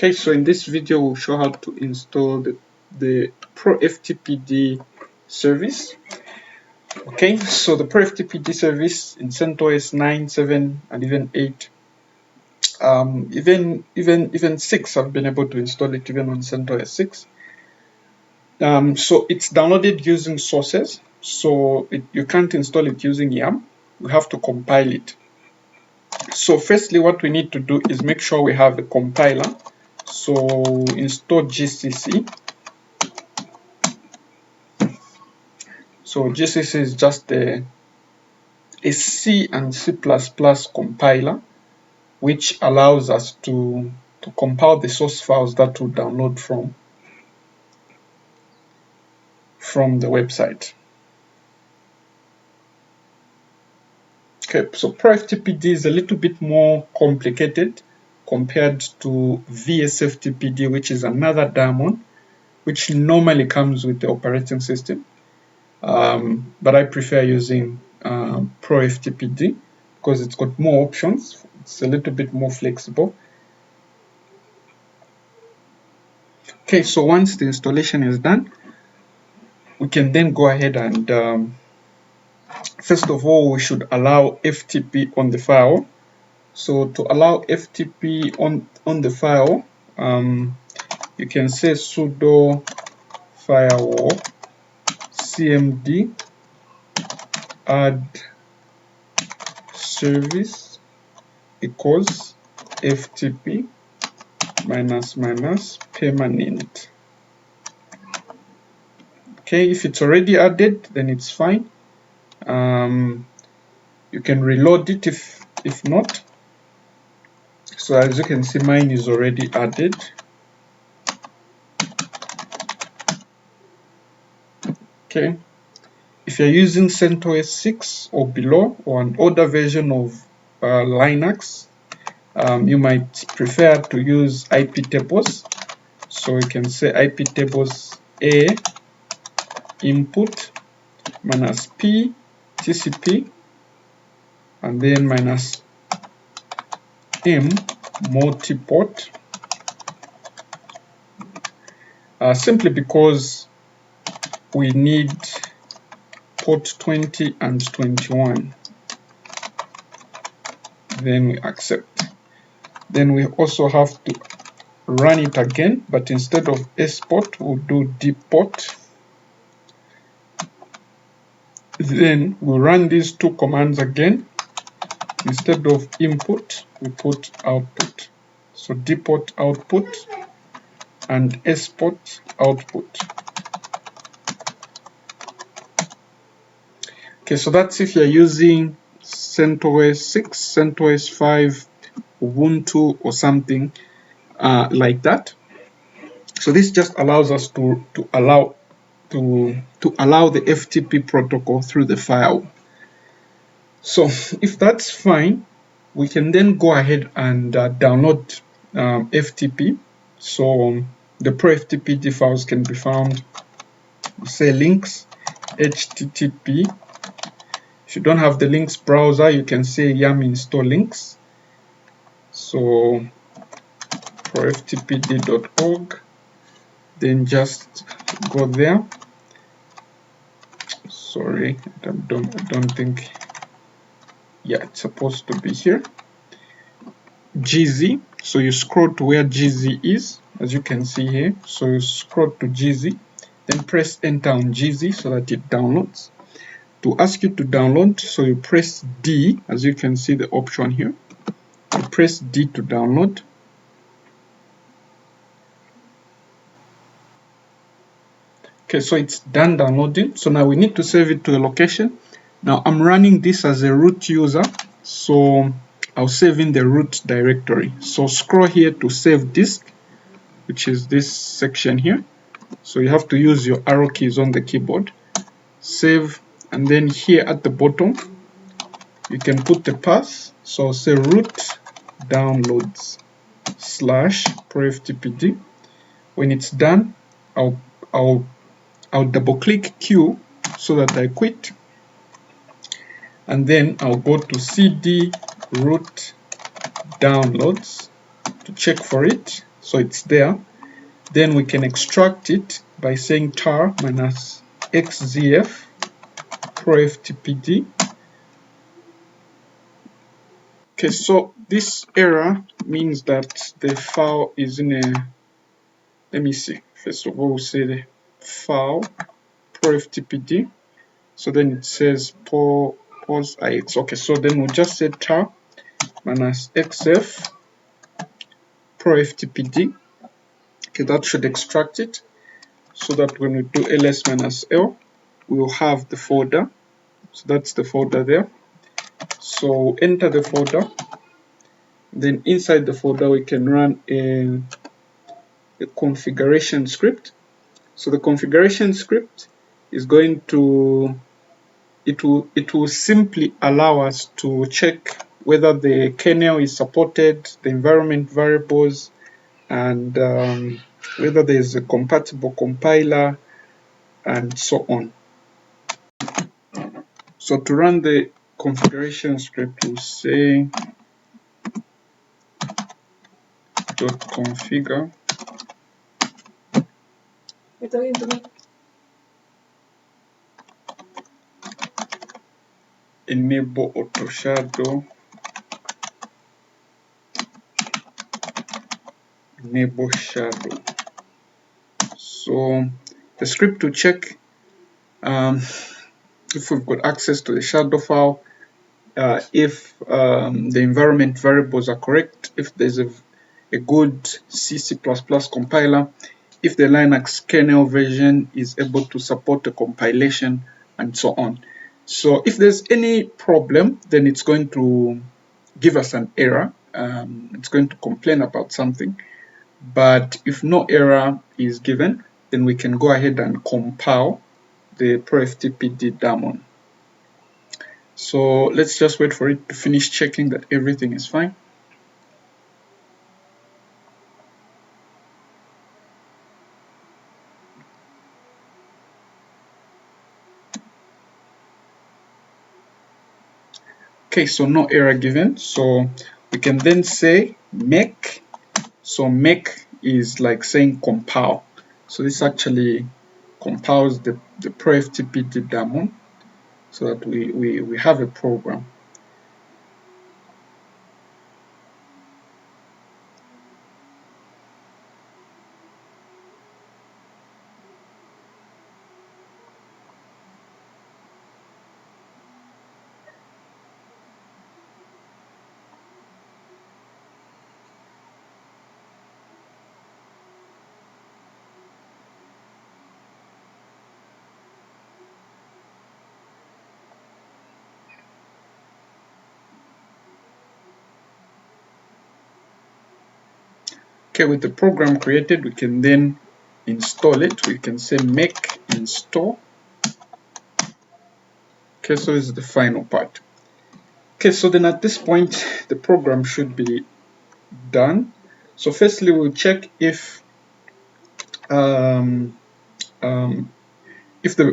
Okay, so in this video we'll show how to install the ProFTPD service. Okay, so the ProFTPD service in CentOS 9, 7, and even 8. Even 6 have been able to install it even on CentOS 6. So it's downloaded using sources, so you can't install it using YAM. You have to compile it. So firstly, what we need to do is make sure we have a compiler. So install GCC. So GCC is just a C and C++ compiler, which allows us to compile the source files that we download from the website. Okay, so ProFTPD is a little bit more complicated compared to vsftpd, which is another daemon, which normally comes with the operating system. But I prefer using ProFTPD because it's got more options. It's a little bit more flexible. Okay, so once the installation is done, we can then go ahead and first of all, we should allow FTP on the file. So to allow FTP on the file, you can say sudo firewall cmd add service equals FTP -- permanent. Okay, if it's already added, then it's fine. You can reload it if not. So as you can see, mine is already added. Okay, if you're using CentOS 6 or below, or an older version of Linux, you might prefer to use IP tables. So you can say IP tables A input minus P TCP and then minus M multiport, simply because we need port 20 and 21. Then we accept. Then we also have to run it again, but instead of export, we'll do dport. Then we'll run these two commands again. Instead of input, we put output. So dport output and export output. Okay, so that's if you're using CentOS 6, CentOS 5, Ubuntu, or something like that. So this just allows us to allow the FTP protocol through the file. So if that's fine, we can then go ahead and download FTP. So the ProFTPD files can be found, say links, http. If you don't have the links browser, you can say yum install links. So profpd.org, then just go there. Sorry, I don't think, yeah, it's supposed to be here. GZ, so you scroll to where GZ is, as you can see here. So you scroll to GZ, then press enter on GZ so that it downloads. To ask you to download, so you press D, as you can see the option here. You press D to download. Okay, so it's done downloading. So now we need to save it to a location. Now I'm running this as a root user, so I'll save in the root directory. So scroll here to save disk, which is this section here. So you have to use your arrow keys on the keyboard. Save, and then here at the bottom, you can put the path. So say root downloads / ProFTPD. When it's done, I'll double click Q so that I quit, and then I'll go to cd root downloads to check for it. So it's there. Then we can extract it by saying tar minus xzf ProFTPD. Okay, so this error means that the file is in a, let me see, first of all we'll say the file ProFTPD. So then it says pause ix. Okay, so then we'll just say tar minus xf ProFTPD. Okay, that should extract it, so that when we do ls minus l, we will have the folder. So that's the folder there. So enter the folder. Then inside the folder we can run a configuration script. So the configuration script is going to, it will simply allow us to check whether the kernel is supported, the environment variables, and whether there is a compatible compiler, and so on. So to run the configuration script, we'll say .configure enable auto shadow, enable shadow. So the script to check if we've got access to the shadow file, if the environment variables are correct, if there's a good C++ compiler, if the Linux kernel version is able to support the compilation, and so on. So if there's any problem, then it's going to give us an error. It's going to complain about something. But if no error is given, then we can go ahead and compile the ProFTPD daemon. So let's just wait for it to finish checking that everything is fine. Okay, so no error given. So we can then say make. So make is like saying compile. So this actually compiles the ProFTPD daemon so that we have a program. Okay, with the program created, we can then install it. We can say make install. Okay, so this is the final part. Okay, so then at this point, the program should be done. So firstly, we'll check if the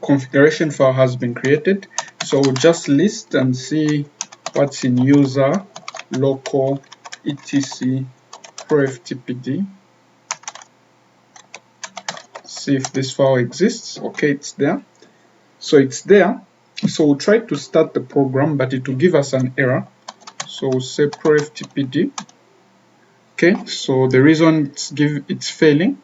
configuration file has been created. So we'll just list and see what's in user local etc ProFTPD. See if this file exists. Okay, it's there. So it's there. So we'll try to start the program, but it will give us an error. So we'll say ProFTPD. Okay, so the reason it's failing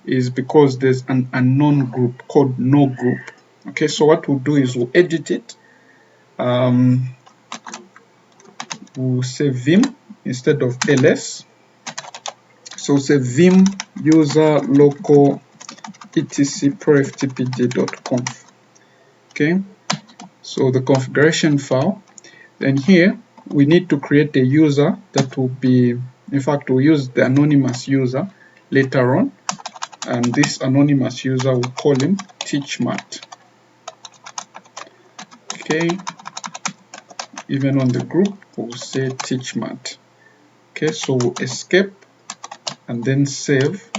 is because there's an unknown group called nogroup. Okay, so what we'll do is we'll edit it. We'll say vim instead of ls. So we'll say vim user local etc profftpd.conf. Okay, so the configuration file. Then here we need to create a user that will be, in fact, we'll use the anonymous user later on, and this anonymous user will call him teachmat. Okay, even on the group we'll say teachmat. Okay, so we'll escape and then save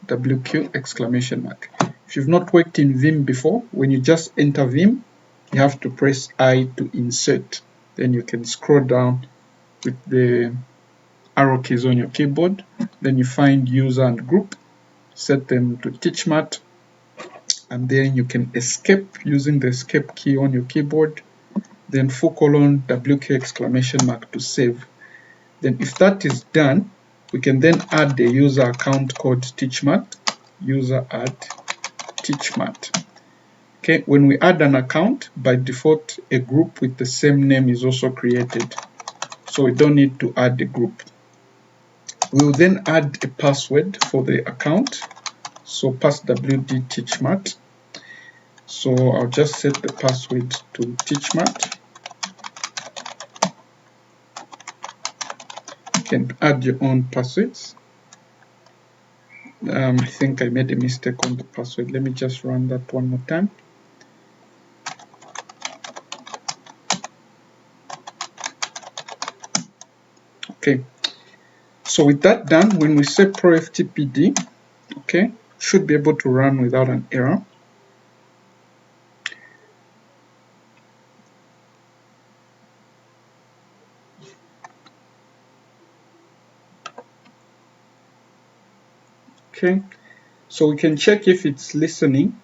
wq exclamation mark. If you've not worked in Vim before, when you just enter Vim, you have to press I to insert. Then you can scroll down with the arrow keys on your keyboard, then you find user and group, set them to teachmat, and then you can escape using the escape key on your keyboard, then :WQ exclamation mark to save. Then if that is done, we can then add the user account called teachmat, user add teachmat. Okay, when we add an account, by default a group with the same name is also created, so we don't need to add the group. We will then add a password for the account, so passwd teachmat. So I'll just set the password to teachmat. You can add your own passwords. I think I made a mistake on the password. Let me just run that one more time. Okay, so with that done, when we say ProFTPD, okay, should be able to run without an error. Okay, so we can check if it's listening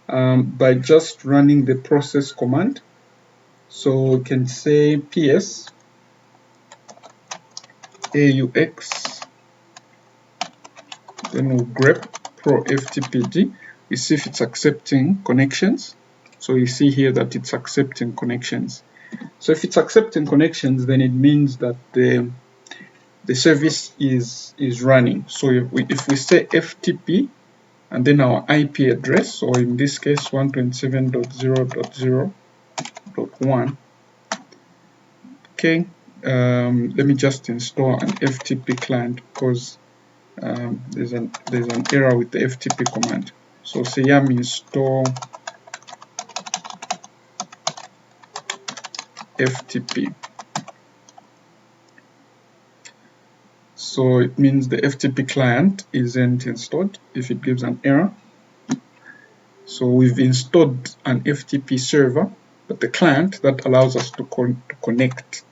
by just running the process command. So we can say ps aux, then we'll grep ProFTPD. We see if it's accepting connections. So you see here that it's accepting connections. So if it's accepting connections, then it means that the service is running. So if we say FTP and then our IP address, or in this case 127.0.0.1, okay, let me just install an FTP client because there's an error with the FTP command. So say yum install FTP. So it means the FTP client isn't installed if it gives an error. So we've installed an FTP server, but the client that allows us to connect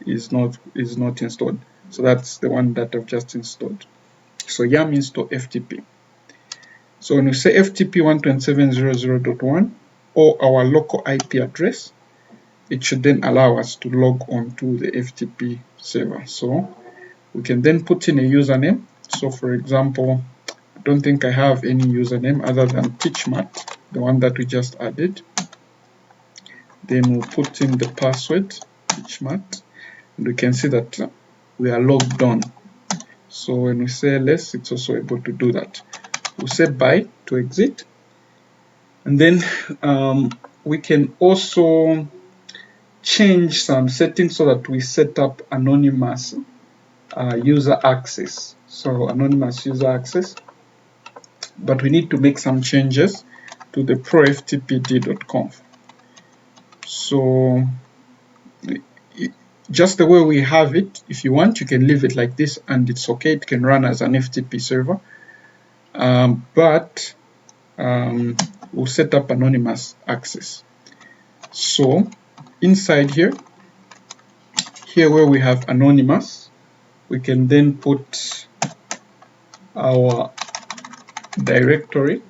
is not installed. So that's the one that I've just installed. So yum install FTP. So when we say FTP 127.0.0.1 or our local IP address, it should then allow us to log on to the FTP server. So we can then put in a username. So for example, I don't think I have any username other than teachmat, the one that we just added. Then we'll put in the password, teachmat, and we can see that we are logged on. So when we say ls, it's also able to do that. We'll say bye to exit. And then we can also change some settings so that we set up anonymous user access. So anonymous user access, but we need to make some changes to the proftpd.conf. So just the way we have it, if you want, you can leave it like this and it's okay. It can run as an FTP server, but we'll set up anonymous access. So inside here where we have anonymous, we can then put our directory.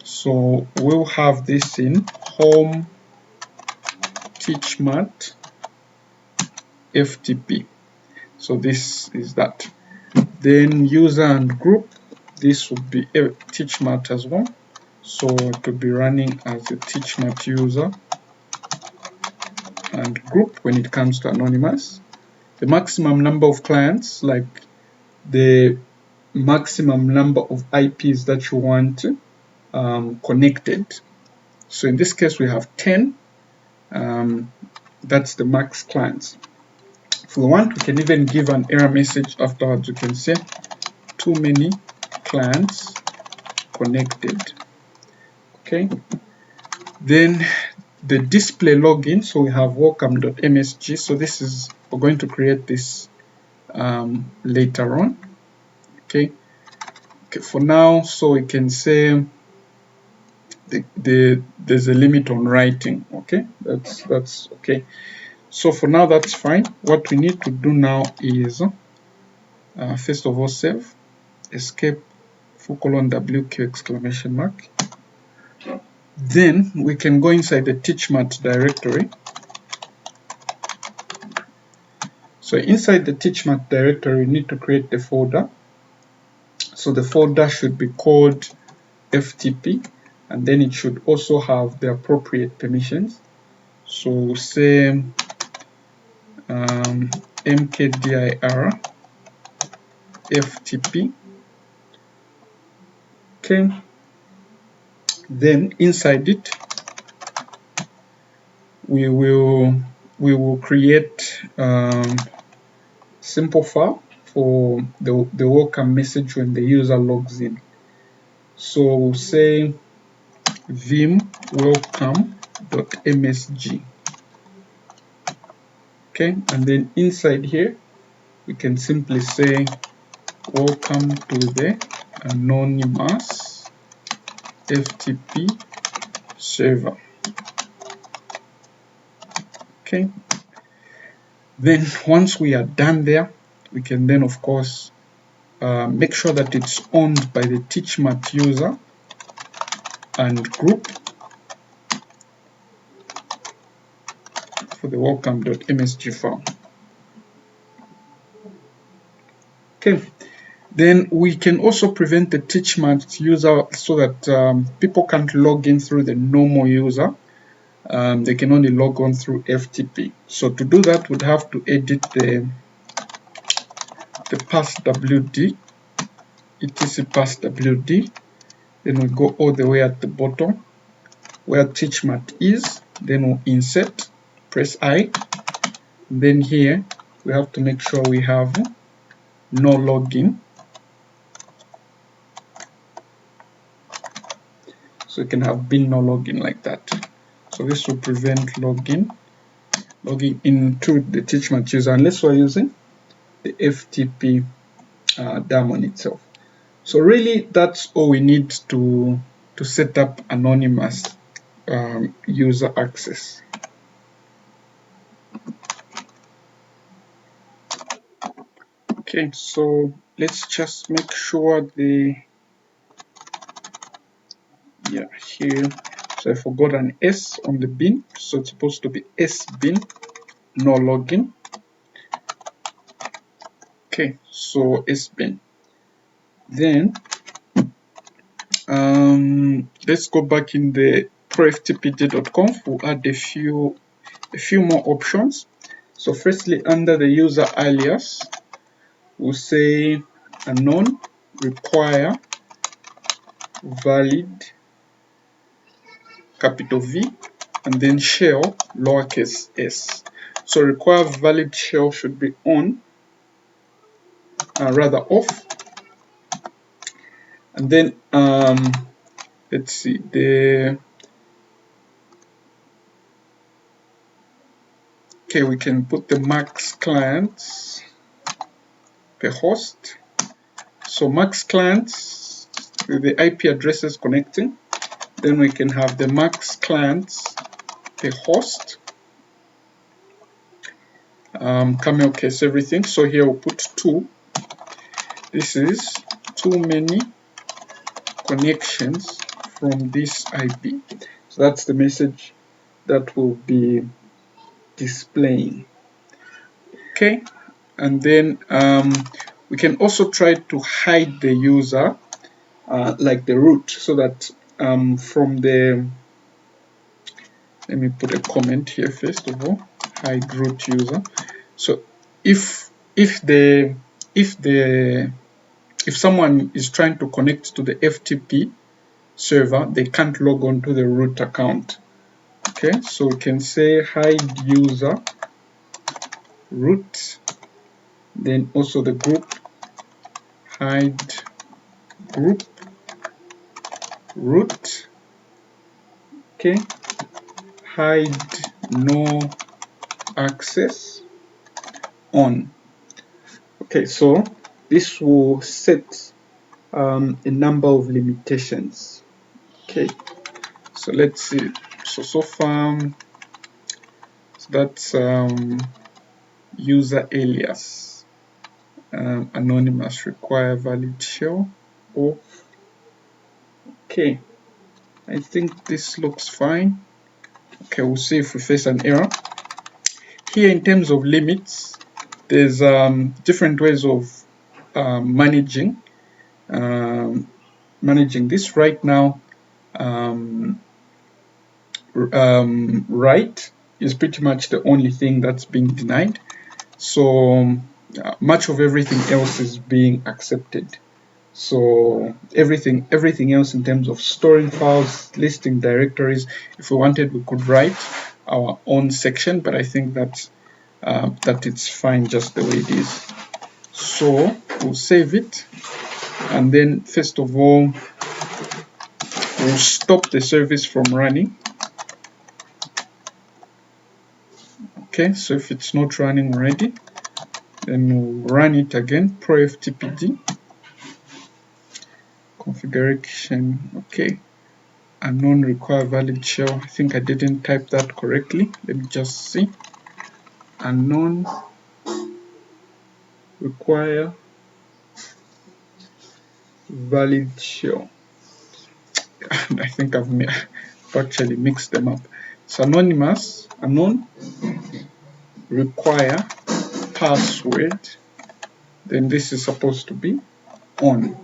So we'll have this in home teachmat FTP. So this is that. Then user and group, this would be a teachmat as well. So it will be running as a teachmat user and group when it comes to anonymous. The maximum number of clients, like the maximum number of IPs that you want connected. So in this case we have 10. That's the max clients. If we want, we can even give an error message afterwards. We can say too many clients connected. Okay, then the display login, so we have welcome.msg. so this is, we're going to create this later on. Okay, for now, so we can say there's a limit on writing. Okay, that's okay. So for now, that's fine. What we need to do now is First of all, save, escape, :wq exclamation mark. Then we can go inside the teachmat directory. So inside the teachmat directory, we need to create the folder. So the folder should be called FTP, and then it should also have the appropriate permissions. So we'll say mkdir FTP. Okay. Then inside it, we will create simple file for the welcome message when the user logs in. So we'll say vim welcome.msg. Okay, and then inside here we can simply say welcome to the anonymous FTP server. Okay, then once we are done there, we can then of course make sure that it's owned by the teachmat user and group for the welcome.msg file. Okay, then we can also prevent the teachmat user so that people can't log in through the normal user. They can only log on through FTP. So to do that, we'd have to edit the passwd, etc passwd. Then we go all the way at the bottom where teachmat is. Then we'll insert, press I. Then here we have to make sure we have no login. So you can have bin no login like that. So this will prevent logging into the teachmat user unless we're using the FTP daemon itself. So really that's all we need to set up anonymous user access. Okay, so let's just make sure here. So I forgot an S on the bin, so it's supposed to be sbin no login. Okay, so sbin. Then let's go back in the proftpd.conf. We'll add a few more options. So firstly, under the user alias, we'll say anon require valid capital V and then shell lowercase s. So require valid shell should be on, rather off. And then let's see, okay, we can put the max clients per host. So max clients with the IP addresses connecting. Then we can have the max clients per host. Camel case everything. So here we'll put 2. This is too many connections from this IP. So that's the message that will be displaying. Okay, and then we can also try to hide the user like the root, so that from the, let me put a comment here first of all, hide root user. So if someone is trying to connect to the FTP server, they can't log on to the root account. Okay, so we can say hide user root, then also the group hide group root. Okay, hide no access on. Okay, so this will set a number of limitations. Okay, so let's see. So far, so that's user alias. anonymous require valid shell off. Okay, I think this looks fine. Okay, we'll see if we face an error. Here in terms of limits, there's different ways of managing this. Right now, write is pretty much the only thing that's being denied. So much of everything else is being accepted. So everything else in terms of storing files, listing directories, if we wanted, we could write our own section, but I think that it's fine just the way it is. So we'll save it, and then first of all, we'll stop the service from running. Okay, so if it's not running already, then we'll run it again. ProFTPD configuration. Okay, unknown require valid shell. I think I didn't type that correctly. Let me just see. Unknown require valid shell. I think I've actually mixed them up. So anonymous, unknown require password. Then this is supposed to be on.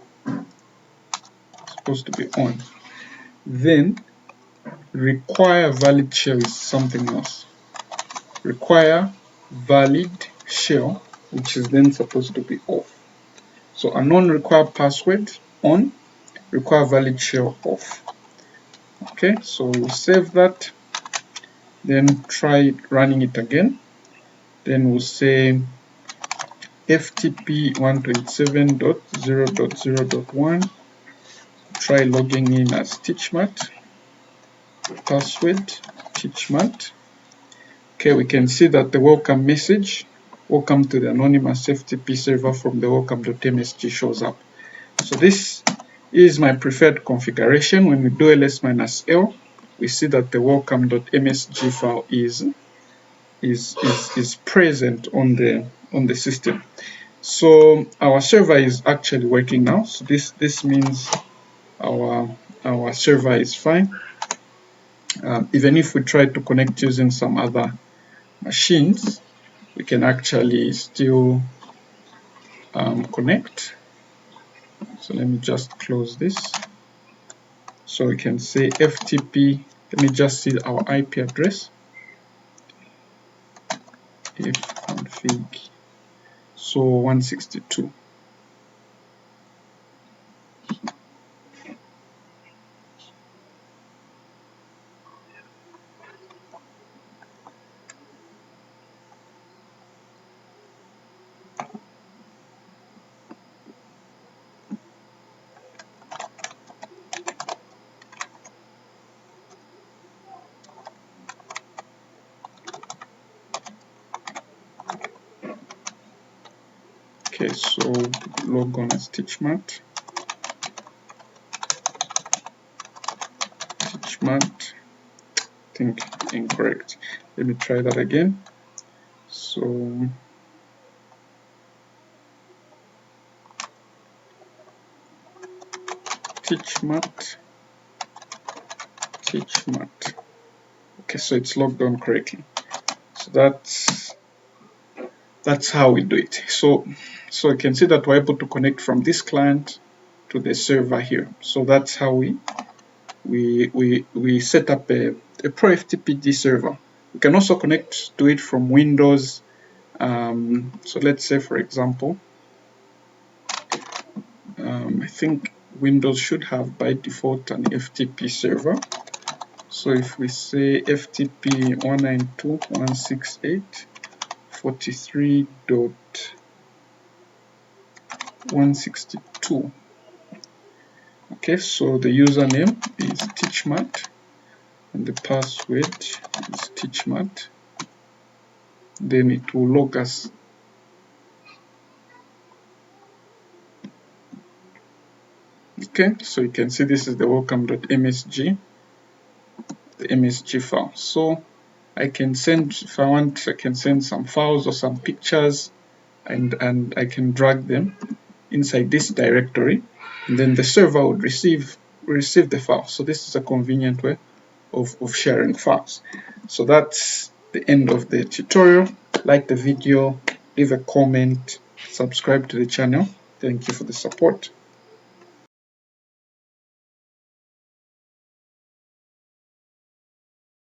Then require valid shell is something else. Require valid shell, which is then supposed to be off. So unknown require password on, require valid shell off. Okay, so we'll save that, then try running it again. Then we'll say FTP 127.0.0.1. Try logging in as teachmat. Password teachmat. Okay, we can see that the welcome message, welcome to the anonymous FTP server from the welcome.msg shows up. So this is my preferred configuration. When we do ls-l, we see that the welcome.msg file is present on the system. So our server is actually working now. So this means our server is fine. Even if we try to connect using some other machines, we can actually still connect. So let me just close this. So we can say FTP. Let me just see our IP address. Ifconfig. So 162. Okay, so log on as teachmat. I think incorrect. Let me try that again. So teachmat. Okay, so it's logged on correctly. So that's how we do it. So you can see that we're able to connect from this client to the server here. So that's how we set up a ProFTPD server. We can also connect to it from Windows. So let's say, for example, I think Windows should have by default an FTP server. So if we say FTP 192.168.43.162. Okay, so the username is teachmat and the password is teachmat. Then it will log us. Okay, so you can see this is the welcome.msg, the MSG file. So I can send, if I want, I can send some files or some pictures and I can drag them inside this directory, and then the server would receive the file. So this is a convenient way of sharing files. So that's the end of the tutorial. Like the video, leave a comment, subscribe to the channel. Thank you for the support.